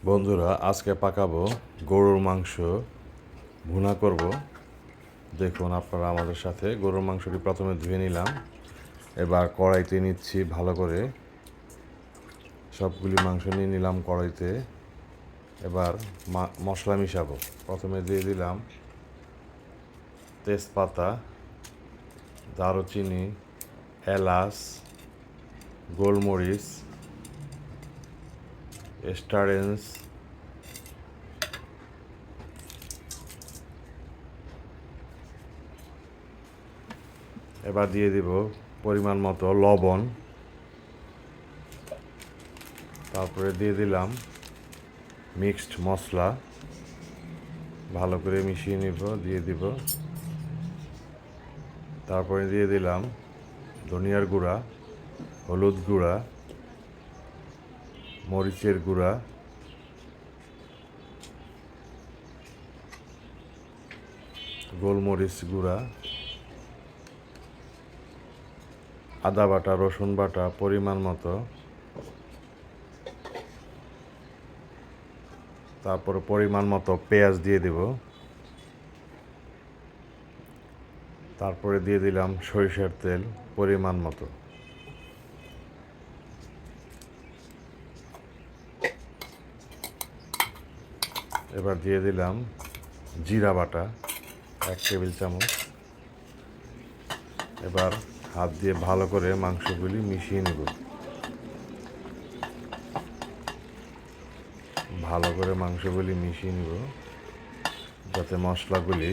বন্ধুরা, আজকে পাকাবো গরুর মাংস ভুনা করব। দেখুন আপনারা আমাদের সাথে। গরুর মাংসটি প্রথমে ধুয়ে নিলাম, এবার কড়াইতে নিচ্ছি ভালো করে। সবগুলি মাংস নিয়ে নিলাম কড়াইতে। এবার মশলা মিশাবো। প্রথমে দিয়ে দিলাম তেজপাতা, দারুচিনি, এলাচ, গোলমরিচ, স্টারেন্স, এবার দিয়ে দিব পরিমাণ মতো লবণ। তারপরে দিয়ে দিলাম মিক্সড মশলা, ভালো করে মিশিয়ে নিব, দিয়ে দিব। তারপরে দিয়ে দিলাম ধনিয়ার গুঁড়া, হলুদ গুঁড়া, মরিচের গুঁড়া, গোলমরিচ গুঁড়া, আদা বাটা, রসুন বাটা পরিমাণ মতো। তারপর পরিমাণ মতো পেঁয়াজ দিয়ে দেব। তারপরে দিয়ে দিলাম সরিষার তেল পরিমাণ মতো। এবার দিয়ে দিলাম জিরা বাটা 1 টেবিল চামচ। এবার হাত দিয়ে ভালো করে মাংসগুলি মিশিয়ে নেব। ভালো করে মাংসগুলি মিশিয়ে নেব যাতে মশলাগুলি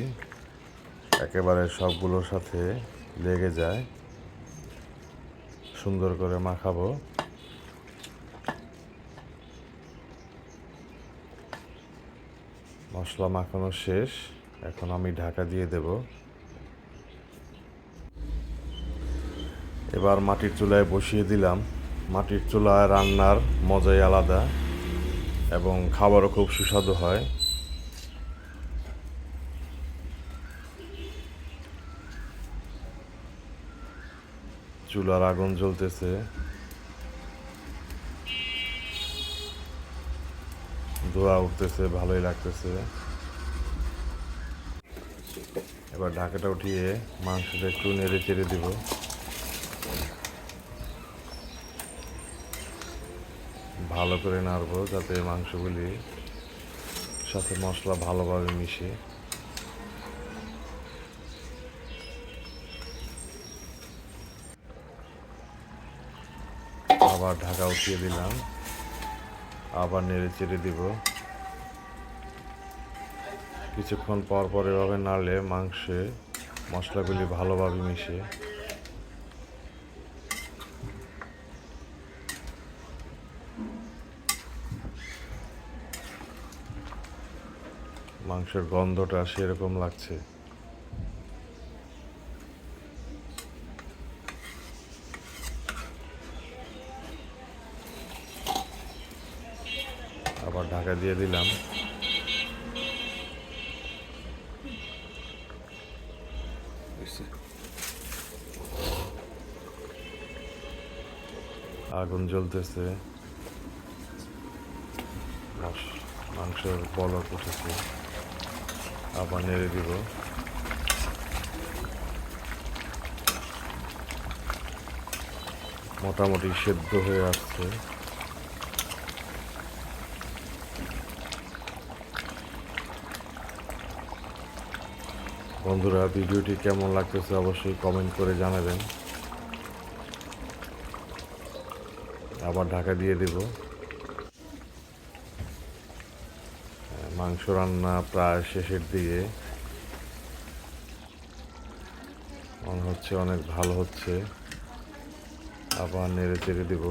একেবারে সবগুলোর সাথে লেগে যায়। সুন্দর করে মাখাবো। মশলা মাখানো শেষ, এখন আমি ঢাকা দিয়ে দেব। এবার মাটির চুলায় বসিয়ে দিলাম। মাটির চুলায় রান্নার মজাই আলাদা এবং খাবারও খুব সুস্বাদু হয়। চুলার আগুন জ্বলতেছে, ধোঁয়া উঠতেছে, ভালোই লাগতেছে। এবার ঢাকাটা উঠিয়ে মাংসটা একটু নেড়ে চেড়ে দিব। ভালো করে নাড়বো যাতে মাংসগুলি সাথে মশলা ভালোভাবে মিশে। আবার ঢাকা উঠিয়ে দিলাম, আবার নেড়ে চেড়ে দিব। কিছুক্ষণ পর পর এভাবে নাড়লে মাংসে মশলাগুলি ভালোভাবে মিশে। মাংসের গন্ধটা সেরকম লাগছে। আবার ঢাকা দিয়ে দিলাম। আগুন জ্বলতেছে, মাংসের বলক উঠেছে। আবার নেড়ে দিব। মোটামুটি সেদ্ধ হয়ে আসছে। বন্ধুরা, ভিডিওটি কেমন লাগতেছে অবশ্যই কমেন্ট করে জানাবেন। আবার ঢাকা দিয়ে দেব। মাংস রান্না প্রায় শেষের দিকে, মনে হচ্ছে অনেক ভালো হচ্ছে। আবার নেড়ে চেড়ে দেব।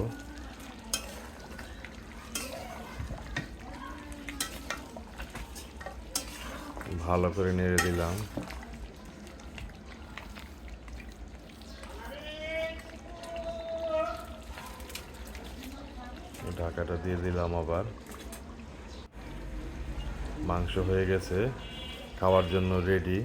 ভালো করে নেড়ে দিলাম। ঢাকাটা দিয়ে দিলাম। আবার মাংস হয়ে গেছে, খাওয়ার জন্য রেডি।